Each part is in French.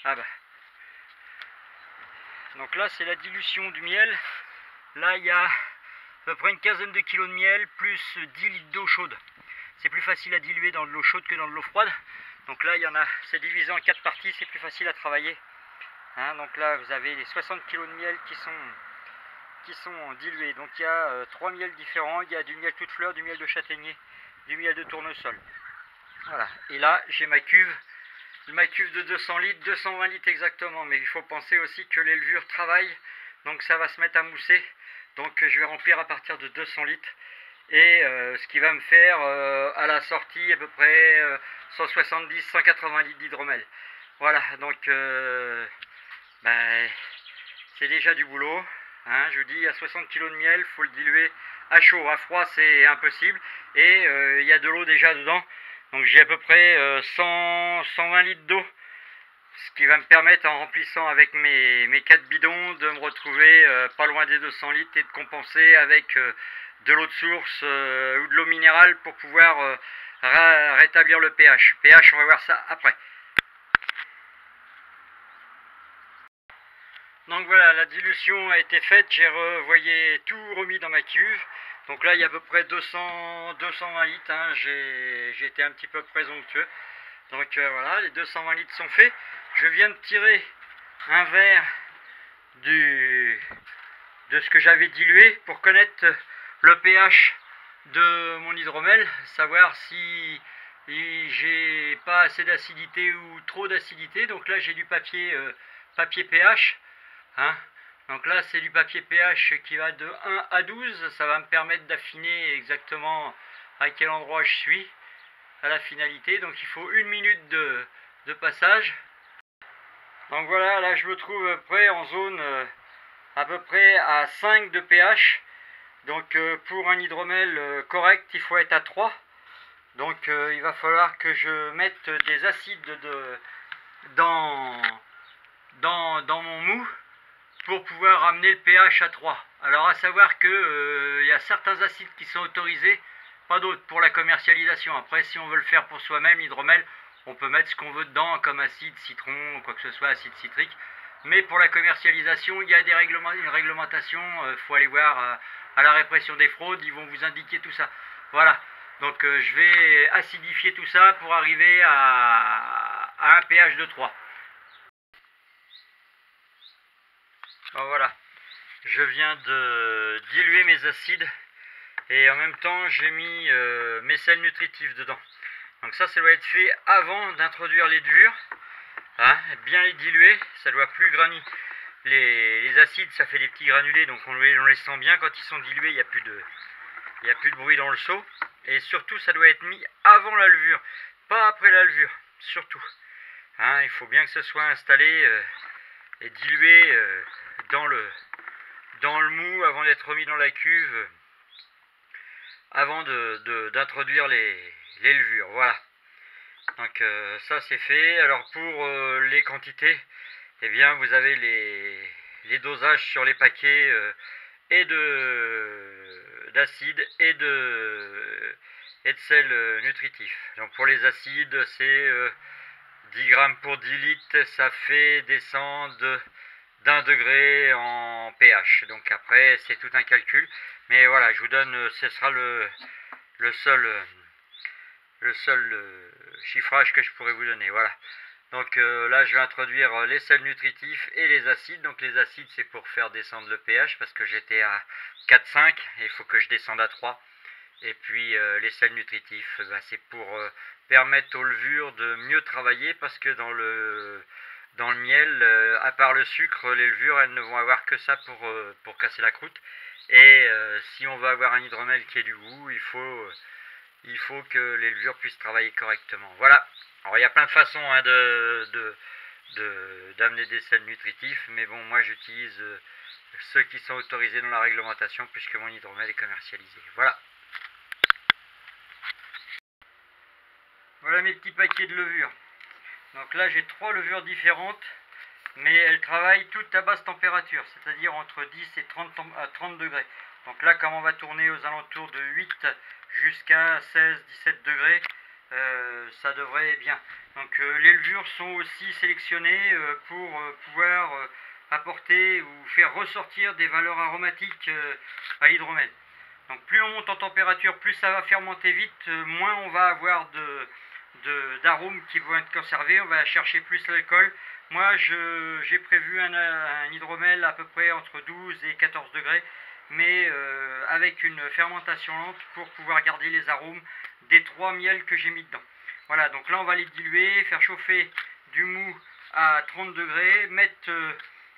Ah bah. Donc là c'est la dilution du miel. Là il y a à peu près une quinzaine de kilos de miel plus 10 litres d'eau chaude. C'est plus facile à diluer dans de l'eau chaude que dans de l'eau froide. Donc là il y en a, c'est divisé en 4 parties, c'est plus facile à travailler. Hein, donc là vous avez les 60 kilos de miel qui sont dilués. Donc il y a 3 miels différents, il y a du miel toute fleur, du miel de châtaignier, du miel de tournesol. Voilà, et là j'ai ma cuve de 200 litres, 220 litres exactement, mais il faut penser aussi que les levures travaillent, donc ça va se mettre à mousser, donc je vais remplir à partir de 200 litres, et ce qui va me faire à la sortie à peu près 170-180 litres d'hydromel. Voilà, donc ben, c'est déjà du boulot, hein, je vous dis, à 60 kg de miel, il faut le diluer à chaud, à froid c'est impossible, et il y a de l'eau déjà dedans. Donc j'ai à peu près 120 litres d'eau, ce qui va me permettre, en remplissant avec mes 4 bidons, de me retrouver pas loin des 200 litres et de compenser avec de l'eau de source ou de l'eau minérale pour pouvoir rétablir le pH. pH, on va voir ça après. Donc voilà, la dilution a été faite, j'ai tout remis dans ma cuve. Donc là il y a à peu près 220 litres, hein. J'ai été un petit peu présomptueux. Donc voilà, les 220 litres sont faits. Je viens de tirer un verre de ce que j'avais dilué pour connaître le pH de mon hydromel, savoir si j'ai pas assez d'acidité ou trop d'acidité. Donc là j'ai du papier pH, hein. Donc là c'est du papier pH qui va de 1 à 12, ça va me permettre d'affiner exactement à quel endroit je suis à la finalité. Donc il faut 1 minute de passage. Donc voilà, là je me trouve près en zone à peu près à 5 de pH. Donc pour un hydromel correct, il faut être à 3. Donc il va falloir que je mette des acides dans mon mou pour pouvoir ramener le pH à 3. Alors à savoir que y a certains acides qui sont autorisés, pas d'autres pour la commercialisation. Après si on veut le faire pour soi-même, l'hydromel, on peut mettre ce qu'on veut dedans comme acide, citron, quoi que ce soit, acide citrique. Mais pour la commercialisation, il y a une réglementation, il faut aller voir à la répression des fraudes, ils vont vous indiquer tout ça. Voilà, donc je vais acidifier tout ça pour arriver à un pH de 3. Bon, voilà, je viens de diluer mes acides et en même temps j'ai mis mes sels nutritifs dedans. Donc ça doit être fait avant d'introduire les levures, hein, bien les diluer, ça doit plus granit. Les acides ça fait des petits granulés, donc on les sent bien quand ils sont dilués, il n'y a plus de bruit dans le seau. Et surtout ça doit être mis avant la levure, pas après la levure, surtout. Hein, il faut bien que ce soit installé et dilué dans le mou avant d'être remis dans la cuve, avant d'introduire les levures. Voilà. Donc ça c'est fait. Alors pour les quantités, eh bien vous avez les dosages sur les paquets et d'acide et de sel nutritif. Donc pour les acides c'est 10 grammes pour 10 litres, ça fait descendre d'1 degré en pH. Donc après c'est tout un calcul. Mais voilà, je vous donne, ce sera le seul chiffrage que je pourrais vous donner. Voilà. Donc là je vais introduire les sels nutritifs et les acides. Donc les acides c'est pour faire descendre le pH parce que j'étais à 4,5 et il faut que je descende à 3. Et puis les sels nutritifs, c'est pour permettre aux levures de mieux travailler parce que dans le miel, à part le sucre, les levures elles ne vont avoir que ça pour casser la croûte. Et si on veut avoir un hydromel qui ait du goût, il faut que les levures puissent travailler correctement. Voilà. Alors il y a plein de façons hein, d'amener des sels nutritifs, mais bon, moi j'utilise ceux qui sont autorisés dans la réglementation puisque mon hydromel est commercialisé. Voilà. Voilà mes petits paquets de levures. Donc là j'ai 3 levures différentes, mais elles travaillent toutes à basse température, c'est-à-dire entre 10 et 30 degrés. Donc là comme on va tourner aux alentours de 8 jusqu'à 16-17 degrés, ça devrait bien. Donc les levures sont aussi sélectionnées pour pouvoir apporter ou faire ressortir des valeurs aromatiques à l'hydromel. Donc plus on monte en température, plus ça va fermenter vite, moins on va avoir d'arômes qui vont être conservés, on va chercher plus l'alcool. Moi j'ai prévu un hydromel à peu près entre 12 et 14 degrés, mais avec une fermentation lente pour pouvoir garder les arômes des 3 miels que j'ai mis dedans. Voilà, donc là on va les diluer, faire chauffer du mou à 30 degrés, mettre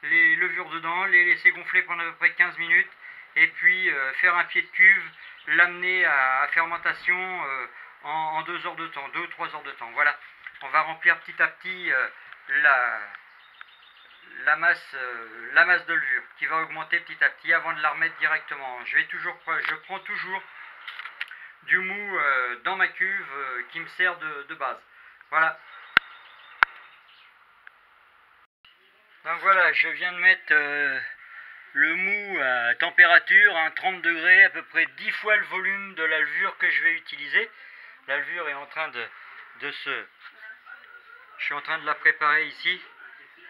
les levures dedans, les laisser gonfler pendant à peu près 15 minutes, et puis faire un pied de cuve, l'amener à fermentation en 2 heures de temps, 2 ou 3 heures de temps. Voilà, on va remplir petit à petit la masse de levure qui va augmenter petit à petit avant de la remettre directement. Je prends toujours du mou dans ma cuve qui me sert de base. Voilà. Donc voilà, je viens de mettre le mou à température, 30 degrés, à peu près 10 fois le volume de la levure que je vais utiliser. La levure est en train de se... Je suis en train de la préparer ici.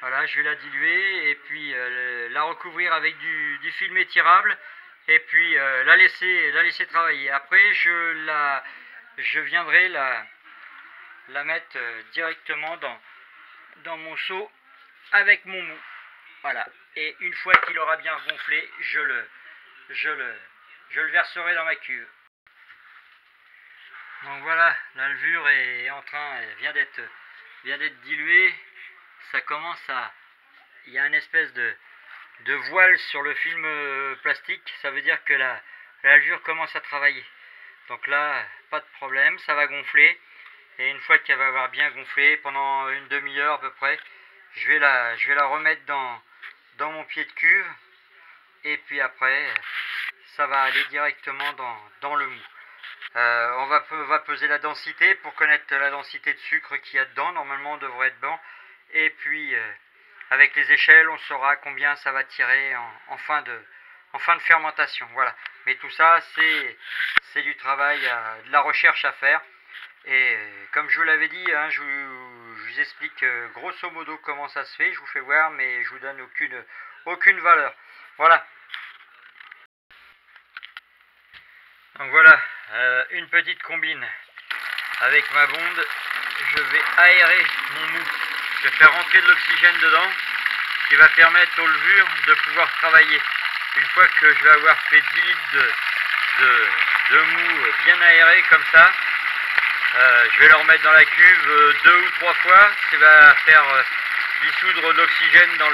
Voilà, je vais la diluer et puis la recouvrir avec du film étirable et puis la laisser travailler. Après, je viendrai la mettre directement dans mon seau avec mon mou. Voilà, et une fois qu'il aura bien gonflé, je le verserai dans ma cuve. Donc voilà, la levure elle vient d'être diluée. Ça commence à... Il y a une espèce de voile sur le film plastique. Ça veut dire que la levure commence à travailler. Donc là, pas de problème, ça va gonfler. Et une fois qu'elle va avoir bien gonflé, pendant une demi-heure à peu près, je vais la remettre dans mon pied de cuve. Et puis après, ça va aller directement dans le mou. On va peser la densité pour connaître la densité de sucre qu'il y a dedans. Normalement, on devrait être bon. Et puis, avec les échelles, on saura combien ça va tirer en fin de fermentation. Voilà. Mais tout ça, c'est du travail, de la recherche à faire. Et comme je vous l'avais dit, hein, je vous explique grosso modo comment ça se fait. Je vous fais voir, mais je vous donne aucune valeur. Voilà. Donc voilà, une petite combine. Avec ma bonde, je vais aérer mon mou. Je vais faire rentrer de l'oxygène dedans, qui va permettre aux levures de pouvoir travailler. Une fois que je vais avoir fait 10 litres de mou bien aéré comme ça, je vais le remettre dans la cuve 2 ou 3 fois. Ça va faire dissoudre l'oxygène dans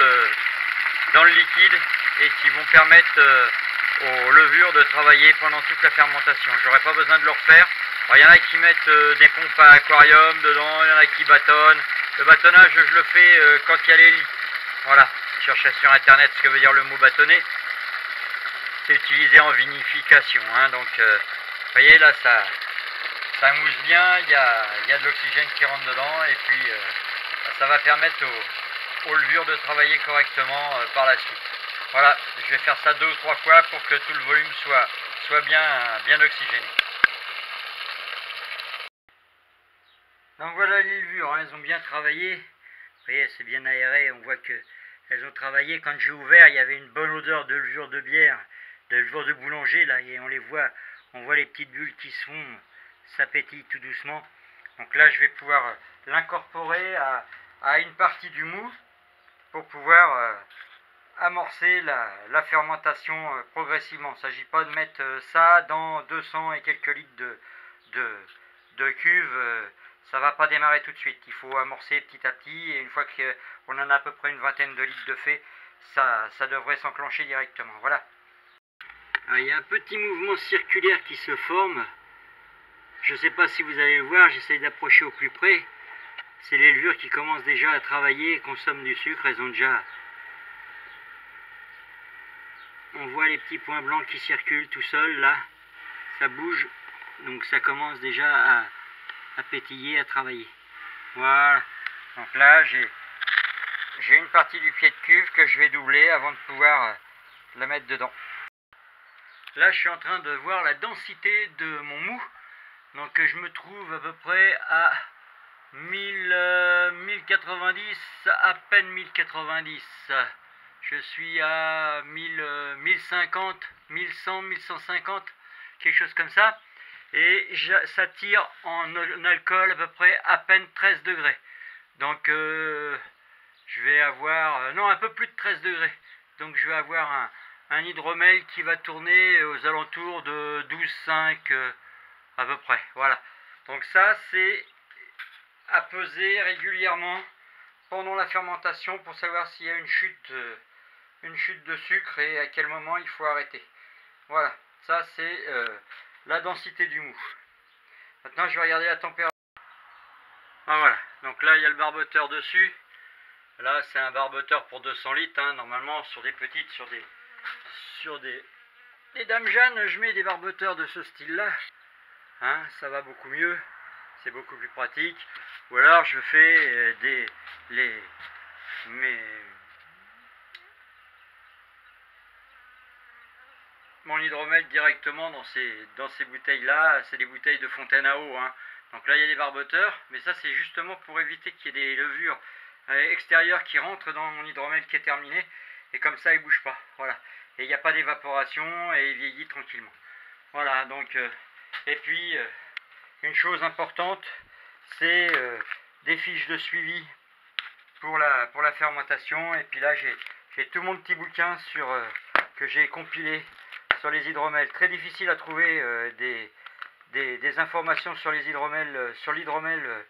le liquide et qui vont permettre aux levures de travailler pendant toute la fermentation. J'aurai pas besoin de le refaire. Alors, il y en a qui mettent des pompes à aquarium dedans, il y en a qui bâtonnent. Le bâtonnage, je le fais quand il y a les lits. Voilà, je cherchais sur internet ce que veut dire le mot bâtonner. C'est utilisé en vinification, hein, donc vous voyez là, ça mousse bien, il y a de l'oxygène qui rentre dedans et puis ça va permettre aux levures de travailler correctement par la suite. Voilà, je vais faire ça 2 ou 3 fois pour que tout le volume soit bien oxygéné. Donc voilà les levures, hein, elles ont bien travaillé. Vous voyez, c'est bien aéré, on voit qu'elles ont travaillé. Quand j'ai ouvert, il y avait une bonne odeur de levure de bière, de levure de boulanger, là, et on voit les petites bulles qui se font, ça pétille tout doucement. Donc là, je vais pouvoir l'incorporer à une partie du mou pour pouvoir amorcer la fermentation progressivement. Il ne s'agit pas de mettre ça dans 200 et quelques litres de cuve. Ça ne va pas démarrer tout de suite. Il faut amorcer petit à petit et une fois qu'on en a à peu près une vingtaine de litres de fait, ça devrait s'enclencher directement. Voilà. Alors, il y a un petit mouvement circulaire qui se forme. Je ne sais pas si vous allez le voir, j'essaie d'approcher au plus près. C'est les levures qui commencent déjà à travailler et consomment du sucre. Elles ont déjà... On voit les petits points blancs qui circulent tout seuls là. Ça bouge. Donc ça commence déjà à pétiller, à travailler. Voilà. Donc là, j'ai une partie du pied de cuve que je vais doubler avant de pouvoir la mettre dedans. Là, je suis en train de voir la densité de mon mou. Donc je me trouve à peu près à 1090, à peine 1090. Je suis à 1050, 1100, 1150, quelque chose comme ça. Et ça tire en alcool à peu près à peine 13 degrés. Donc je vais avoir, non, un peu plus de 13 degrés. Donc je vais avoir un hydromel qui va tourner aux alentours de 12,5 à peu près. Voilà. Donc ça, c'est à peser régulièrement pendant la fermentation pour savoir s'il y a une chute de sucre et à quel moment il faut arrêter. Voilà, ça c'est la densité du mou. Maintenant je vais regarder la température. Ah, voilà, donc là il y a le barboteur dessus. Là c'est un barboteur pour 200 litres, hein. Normalement sur des petites, sur des Dames Jeanne, je mets des barboteurs de ce style là, hein, ça va beaucoup mieux, c'est beaucoup plus pratique. Ou alors je fais mon hydromel directement dans ces bouteilles là. C'est des bouteilles de fontaine à eau, hein. Donc là il y a des barboteurs, mais ça c'est justement pour éviter qu'il y ait des levures extérieures qui rentrent dans mon hydromel qui est terminé, et comme ça il bouge pas, voilà, et il n'y a pas d'évaporation et il vieillit tranquillement. Voilà, donc et puis une chose importante, c'est des fiches de suivi pour la fermentation. Et puis là j'ai tout mon petit bouquin que j'ai compilé sur les hydromels. Très difficile à trouver des informations sur les hydromels, sur l'hydromel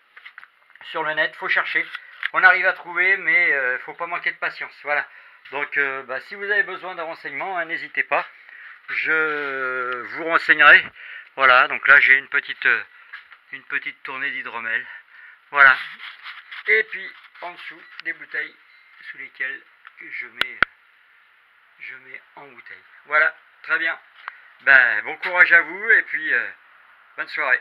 sur le net. Faut chercher, on arrive à trouver, mais faut pas manquer de patience. Voilà, donc si vous avez besoin d'un renseignement, hein, n'hésitez pas, je vous renseignerai. Voilà, donc là j'ai une petite tournée d'hydromel. Voilà, et puis en dessous des bouteilles sous lesquelles je mets en bouteille. Voilà, très bien. Ben, bon courage à vous, et puis bonne soirée.